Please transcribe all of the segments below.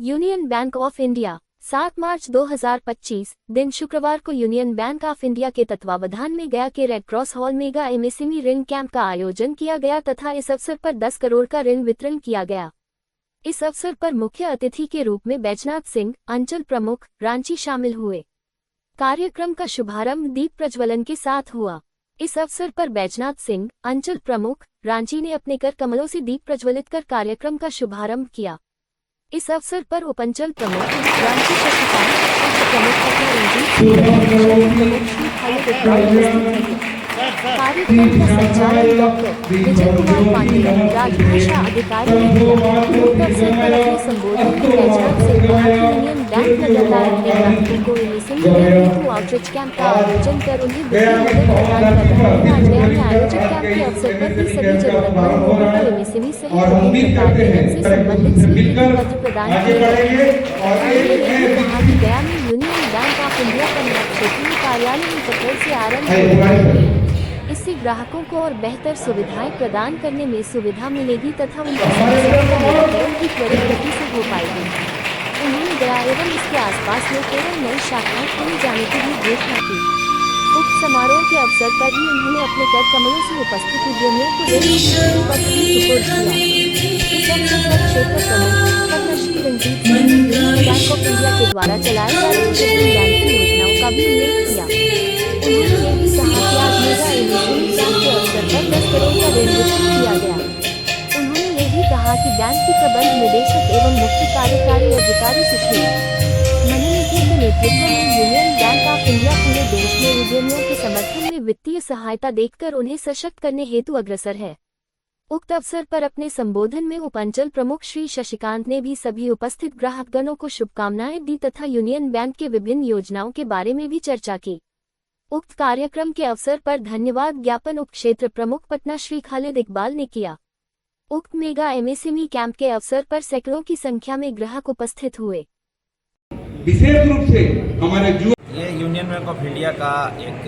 Union bank of India 7 मार्च 2025 दिन शुक्रवार को यूनियन बैंक ऑफ इंडिया के तत्वावधान में गया के red cross hall mega MSME ऋण कैंप का आयोजन किया गया तथा इस अवसर पर 10 करोड़ का ऋण वितरण किया गया। इस अवसर पर मुख्य अतिथि के रूप में बैजनाथ सिंह, अंचल प्रमुख, रांची शामिल हुए। कार्यक्रम का शुभारंभ दीप प्रज्वलन के साथ हुआ। इस अवसर पर बैजनाथ सिंह, अंचल प्रमुख, रांची ने अपने कर कमलों से दीप प्रज्वलित कर कार्यक्रम का शुभारंभ किया। इस अवसर पर उपअंचल प्रमुख रांची शशिकांत, प्रमुख तथा रंजीत कार्यक्रम का संचालन डॉक्टर विजय कुमार पांडे, राजभाषा अधिकारी ने किया। अवसर पर अपने संबोधन में बैजनाथ सिंह कहा कि यूनियन बैंक लगातार अपने ग्राहकों को एमएसएमई हेतु आउटरीच कैंप का आयोजन कर उन्हें वित्तीय मदद प्रदान कर रहा है। आज गया में आयोजित कैंप के अवसर पर भी सभी जरूरतमंद लोगों को एमएसएमई सहित विभिन्न प्रकार के ऋण से संबंधित स्वीकृति पत्र प्रदान किए गए। कहा कि गया में यूनियन बैंक ऑफ इंडिया का नया क्षेत्रीय कार्यालय इन कटोर से आरंभ होगा। इससे ग्राहकों को और बेहतर सुविधाएं प्रदान करने में सुविधा मिलेगी तथा उनकी समस्याओं का निराकरण भी त्वरित गति से हो पाएगी। उन्होंने गया एवं इसके आसपास में केवल नई शाखाएं खोले जाने की भी घोषणा की। उक्त समारोह के अवसर पर ही उन्होंने अपने कर कमलों से उपस्थित उद्यमियों को ऋण पत्र भी सुपुर्द किया। इस अवसर पर क्षेत्र प्रमुख Padmashri Ranjit Singh bank of India के द्वारा चलाए जा रहे विभिन्न बैंकिंग योजनाओं का भी उल्लेख किया। उन्होंने ये भी कहा कि आज मेगा एमएसएमई कैंप के अवसर पर 10 करोड़ का ऋण वितरण किया गया। उन्होंने ये भी कहा कि बैंक की प्रबंध निदेशक एवं मुख्य कार्यकारी अधिकारी सुश्री मनोनीति के नेतृत्व में यूनियन बैंक ऑफ इंडिया पूरे देश में उद्यमियों के समर्थन में वित्तीय सहायता देकर उन्हें सशक्त करने हेतु अग्रसर है। उक्त अवसर पर अपने संबोधन में उपअंचल प्रमुख श्री शशिकांत ने भी सभी उपस्थित ग्राहकगणों को शुभकामनाएं दी तथा यूनियन बैंक के विभिन्न योजनाओं के बारे में भी चर्चा की। उक्त कार्यक्रम के अवसर पर धन्यवाद ज्ञापन उप क्षेत्र प्रमुख पटना श्री खालिद इकबाल ने किया। उक्त मेगा एमएसएमई कैंप के अवसर पर सैकड़ों की संख्या में ग्राहक उपस्थित हुए। विशेष रूप से हमारे ये यूनियन बैंक ऑफ इंडिया का एक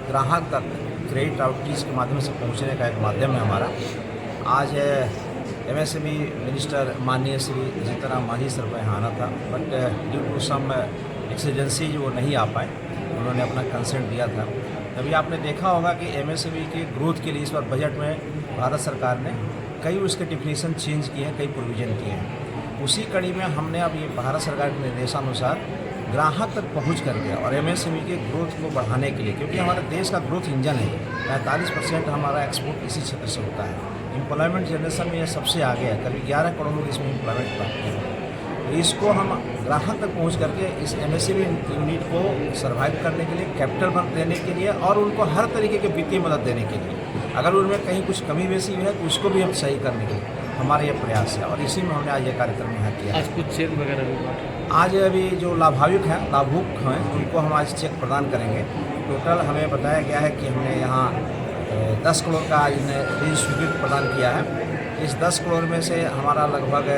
ग्राहक तक क्रेडिट आउटरीच के माध्यम से पहुंचने का एक माध्यम है हमारा। आज एमएसएमई मिनिस्टर माननीय श्री जीतनराम मांझी सर को यहाँ आना था, but due to some exigency वो नहीं आ पाए। उन्होंने अपना कंसेंट दिया था। तभी आपने देखा होगा कि एमएसएमई के ग्रोथ के लिए इस बार बजट में भारत सरकार ने कई उसके डिफिनेशन चेंज किए हैं, कई प्रोविज़न किए हैं। उसी कड़ी में हमने अब ये भारत सरकार के निर्देशानुसार ग्राहक तक पहुंच कर गया और एमएसएमई के ग्रोथ को बढ़ाने के लिए, क्योंकि हमारे देश का ग्रोथ इंजन है। 45% हमारा एक्सपोर्ट इसी क्षेत्र से होता है। एम्प्लॉयमेंट जनरेशन में ये सबसे आगे है। करीब 11 करोड़ लोग इसमें एम्प्लॉयमेंट प्राप्त करें। इसको हम ग्राहक तक पहुंच करके इस एमएसएमई यूनिट को सर्वाइव करने के लिए, कैपिटल देने के लिए और उनको हर तरीके की वित्तीय मदद देने के लिए, अगर उनमें कहीं कुछ कमी बेसी है तो उसको भी हम सही करने के लिए हमारा ये प्रयास है। और इसी में हमने आज ये कार्यक्रम यहाँ किया। आज कुछ चेक वगैरह भी आज अभी जो लाभायुक्त हैं उनको हम आज चेक प्रदान करेंगे। टोटल हमें बताया गया है कि हमने यहाँ 10 करोड़ का आज ऋण स्वीकृति प्रदान किया है। इस 10 करोड़ में से हमारा लगभग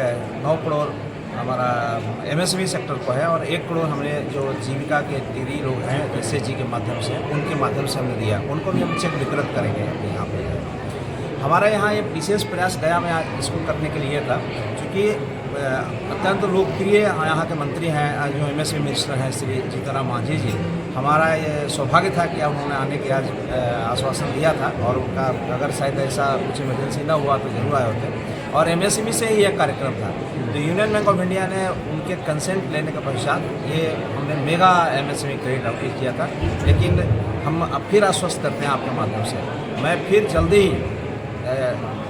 9 करोड़ हमारा एमएसएमई सेक्टर को है और 1 करोड़ हमने जो जीविका के दीदी लोग हैं एसएचजी के माध्यम से, उनके माध्यम से हमने दिया। उनको भी हम चेक वितरित करेंगे अपने यहाँ पे। हमारा यहाँ ये विशेष प्रयास गया में इसको करने के लिए था, क्योंकि अत्यंत लोकप्रिय यहाँ के मंत्री हैं जो एमएसएमई मिनिस्टर हैं श्री जीतनराम मांझी जी। हमारा ये सौभाग्य था कि उन्होंने आने के आज आश्वासन दिया था और उनका अगर शायद ऐसा कुछ इमरजेंसी ना हुआ तो जरूर आए होते। और एमएसएमई से ही यह कार्यक्रम था। तो यूनियन बैंक ऑफ इंडिया ने उनके कंसेंट लेने के पश्चात ये हमने मेगा एमएसएमई क्रेडिट आउटरीच किया था। लेकिन हम अब फिर आश्वस्त करते हैं आपके माध्यम से, मैं फिर जल्दी ही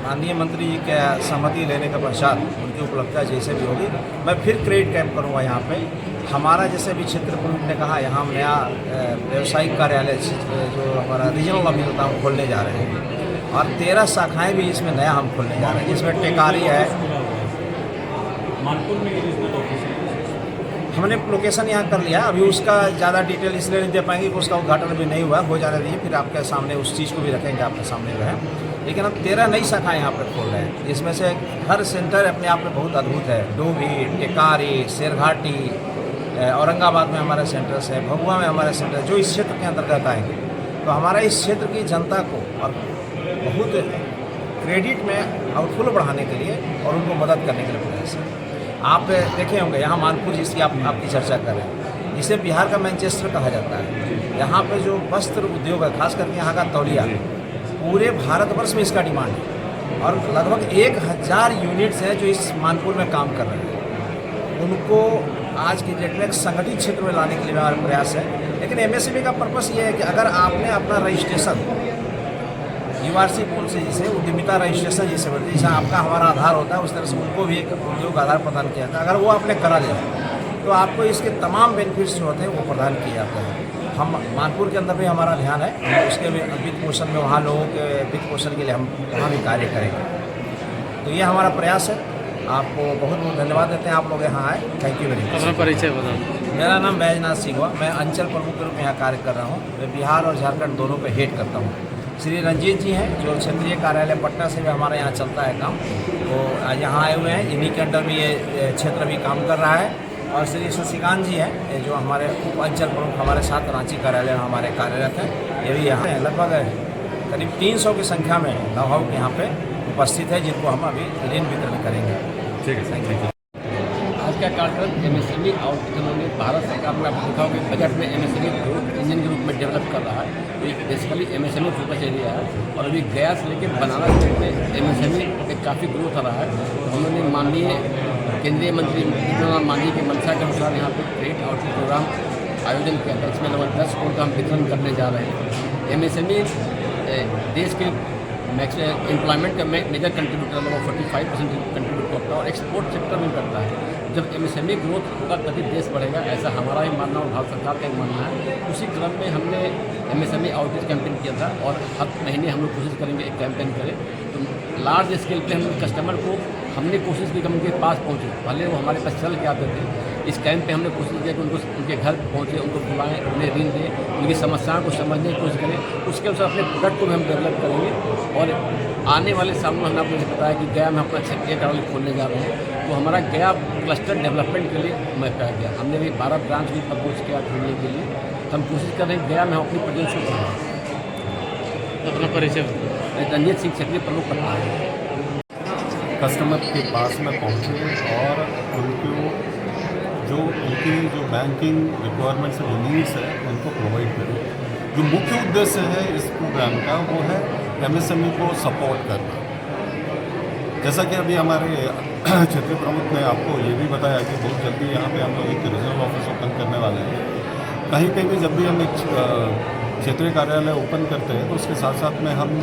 माननीय मंत्री जी के सहमति लेने के पश्चात उनकी उपलब्धता जैसे भी होगी, मैं फिर क्रेडिट कैंप करूँगा यहाँ पे। हमारा जैसे भी क्षेत्र प्रमुख ने कहा, यहाँ हम नया व्यावसायिक कार्यालय जो हमारा रीजनल ऑफिस होता है खोलने जा रहे हैं और 13 शाखाएँ भी इसमें नया हम खोलने जा रहे हैं, जिसमें टेकारी है। मानपुर में हमने लोकेशन यहाँ कर लिया। अभी उसका ज़्यादा डिटेल इसलिए नहीं दे पाएंगे कि उसका उद्घाटन भी नहीं हुआ, हो जाने दीजिए, फिर आपके सामने उस चीज़ को भी रखेंगे आपके सामने जो है। लेकिन हम 13 नई शाखाएँ यहाँ पर खोल रहे हैं, जिसमें से हर सेंटर अपने आप में बहुत अद्भुत है। डोभी, टेकारी, शेरघाटी, औरंगाबाद में हमारे सेंटर्स है, भभुआ में हमारे सेंटर जो इस क्षेत्र के अंतर्गत आएंगे। तो हमारा इस क्षेत्र की जनता को और बहुत क्रेडिट में आउटफ्लो बढ़ाने के लिए और उनको मदद करने के लिए प्रयास है। आप देखे होंगे यहाँ मानपुर जिसकी आपकी चर्चा कर रहे हैं, जिसे बिहार का मैनचेस्टर कहा जाता है। यहाँ पे जो वस्त्र उद्योग है, खास करके यहाँ का तौलिया, पूरे भारतवर्ष में इसका डिमांड है और लगभग 1000 यूनिट्स हैं जो इस मानपुर में काम कर रहे हैं। उनको आज की डेट में एक संगठित क्षेत्र में लाने के लिए हमारा प्रयास है। लेकिन एमएसएमई का पर्पस ये है कि अगर आपने अपना रजिस्ट्रेशन यूआरसी पॉलिसी जिसे उद्यमिता रजिस्ट्रेशन जिसे बोलते हैं, जैसा आपका हमारा आधार होता है उस तरह से उनको भी एक उद्योग आधार प्रदान किया जाता है। अगर वो आपने करा लिया तो आपको इसके तमाम बेनिफिट्स जो होते हैं वो प्रदान किए जाते हैं। हम मानपुर के अंदर भी हमारा ध्यान है, उसके भी वित्त पोषण में वहाँ लोगों के वित्त पोषण के लिए हम वहाँ भी कार्य करेंगे। तो ये हमारा प्रयास है। आपको बहुत बहुत धन्यवाद देते हैं, आप लोग यहाँ आए। Thank you very much. अपना परिचय बताओ। मेरा नाम बैजनाथ सिंह हुआ, मैं अंचल प्रमुख के रूप में यहाँ कार्य कर रहा हूँ। मैं बिहार और झारखंड दोनों पे हेड करता हूँ। श्री रंजीत जी हैं जो क्षेत्रीय कार्यालय पटना से भी हमारे यहाँ चलता है काम, वो यहाँ आए हुए हैं। इन्हीं के अंडर भी ये क्षेत्र भी काम कर रहा है। और श्री शशिकांत जी हैं जो हमारे उप अंचल प्रमुख हमारे साथ रांची कार्यालय में हमारे कार्यरत हैं, ये भी यहाँ हैं। लगभग करीब 300 की संख्या में नवभावुक यहाँ पे उपस्थित है, जिनको हम अभी ऋण वितरण करेंगे। ठीक है, थैंक यू। आज का कार्यक्रम एमएसएमई और जिन्होंने भारत सरकार में आप देखा होगा बजट में एमएसएमई ग्रोथ इंजन के रूप में डेवलप कर रहा है। तो ये बेसिकली एमएसएमई फोकस एरिया है और अभी गया से लेकर बनारस तक में एमएसएमई में काफ़ी ग्रोथ आ रहा है। तो हमने माननीय केंद्रीय मंत्री जितेंद्र मांझी के मंशा के अनुसार यहाँ पे ट्रेड आउटरीच प्रोग्राम आयोजन किया था। इसमें लगभग 10 करोड़ का हम वितरण करने जा रहे हैं। एमएसएमई देश के एम्प्लॉयमेंट का मेजर कंट्रीब्यूटर लगभग 45% कंट्रीब्यूट करता है और एक्सपोर्ट सेक्टर में करता है। जब एमएसएमई ग्रोथ होगा तभी देश बढ़ेगा, ऐसा हमारा ही मानना और भारत सरकार का ही मानना है। उसी क्रम में हमने एमएसएमई आउटरीच कैंपेन किया था और हर महीने हम लोग कोशिश करेंगे एक कैंपेन करें। तो लार्ज स्केल पे हम कस्टमर को हमने कोशिश की कि हम उनके पास पहुँचे, भले वो हमारे पास चल के आते थे। इस कैंप पे हमने कोशिश किया कि उनको उनके घर पहुँचे, उनको बुलाएं, उन्हें ऋण दें, उनकी समस्याओं को समझने की कोशिश करें। उसके अनुसार अपने प्रोडक्ट को भी हम डेवलप करेंगे। और आने वाले साल में हमने आपको बताया कि गया में अपना क्षेत्रीय कार्यालय खोलने जा रहे हैं। तो हमारा गया क्लस्टर डेवलपमेंट के लिए मैं पाया गया, हमने भी 12 ब्रांच भी प्रपोज किया खोलने के लिए। तो हम कोशिश कर रहे हैं गया में हम अपनी प्रेजेंस को बढ़ाएं। अपना परिचय। रंजीत सिंह क्षेत्रीय प्रमुख पटना है। कस्टमर के पास में पहुँचे और उनकी जो बैंकिंग रिक्वायरमेंट्स है, नीड्स है, उनको प्रोवाइड करें। जो मुख्य उद्देश्य है इस प्रोग्राम का वो है एमएसएमई को सपोर्ट करना। जैसा कि अभी हमारे क्षेत्रीय प्रमुख ने आपको ये भी बताया कि बहुत जल्दी यहाँ पे हम लोग एक रीजनल ऑफिस ओपन करने वाले हैं। कहीं कहीं भी जब भी हम एक क्षेत्रीय कार्यालय ओपन करते हैं तो उसके साथ साथ में हम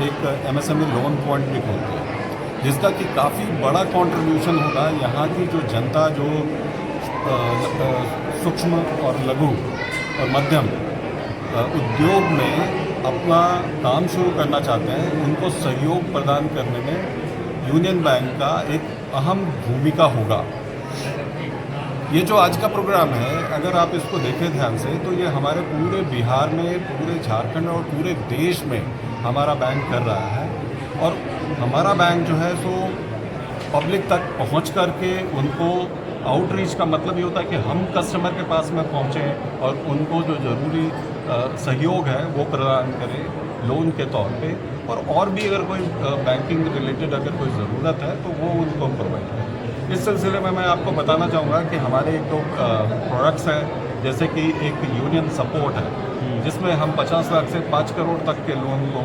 एक एमएसएमई लोन पॉइंट भी खोलते हैं, जिसका कि काफ़ी बड़ा कंट्रीब्यूशन होगा यहाँ की जो जनता जो सूक्ष्म और लघु और मध्यम उद्योग में अपना काम शुरू करना चाहते हैं, उनको सहयोग प्रदान करने में यूनियन बैंक का एक अहम भूमिका होगा। ये जो आज का प्रोग्राम है, अगर आप इसको देखें ध्यान से, तो ये हमारे पूरे बिहार में, पूरे झारखंड और पूरे देश में हमारा बैंक कर रहा है। और हमारा बैंक जो है सो पब्लिक तक पहुंच करके उनको आउटरीच का मतलब ये होता है कि हम कस्टमर के पास में पहुंचें और उनको जो ज़रूरी सहयोग है वो प्रदान करें लोन के तौर पे। और भी अगर कोई बैंकिंग रिलेटेड अगर कोई ज़रूरत है तो वो उनको प्रोवाइड करें। इस सिलसिले में मैं आपको बताना चाहूँगा कि हमारे एक दो प्रोडक्ट्स हैं, जैसे कि एक यूनियन सपोर्ट है जिसमें हम 50 लाख से 5 करोड़ तक के लोन को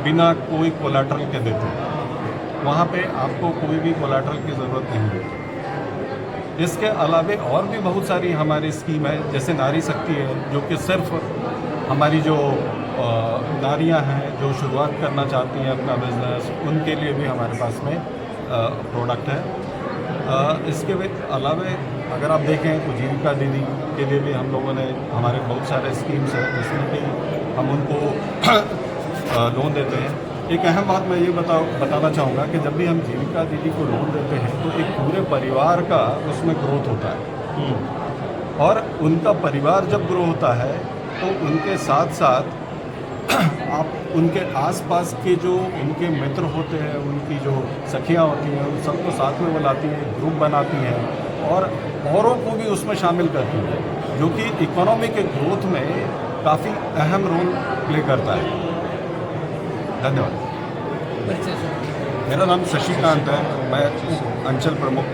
बिना कोई कोलैटरल के देते हैं। वहाँ पे आपको कोई भी कोलैटरल की ज़रूरत नहीं होती। इसके अलावे और भी बहुत सारी हमारी स्कीम है, जैसे नारी शक्ति है, जो कि सिर्फ हमारी जो नारियां हैं जो शुरुआत करना चाहती हैं अपना बिजनेस, उनके लिए भी हमारे पास में प्रोडक्ट है। इसके अलावे अगर आप देखें तो जीविका दीदी के लिए भी हम लोगों ने हमारे बहुत सारे स्कीम्स हैं जिसमें कि हम उनको लोन देते हैं। एक अहम बात मैं ये बताना चाहूँगा कि जब भी हम जीविका दीदी को लोन देते हैं तो एक पूरे परिवार का उसमें ग्रोथ होता है। और उनका परिवार जब ग्रो होता है तो उनके साथ साथ आप उनके आसपास के जो उनके मित्र होते हैं, उनकी जो सखियाँ होती हैं, उन सबको साथ में बुलाती हैं, ग्रुप बनाती हैं और औरों को भी उसमें शामिल करती हैं, जो कि इकोनॉमी के ग्रोथ में काफ़ी अहम रोल प्ले करता है। धन्यवाद। मेरा नाम शशिकांत है, मैं अंचल प्रमुख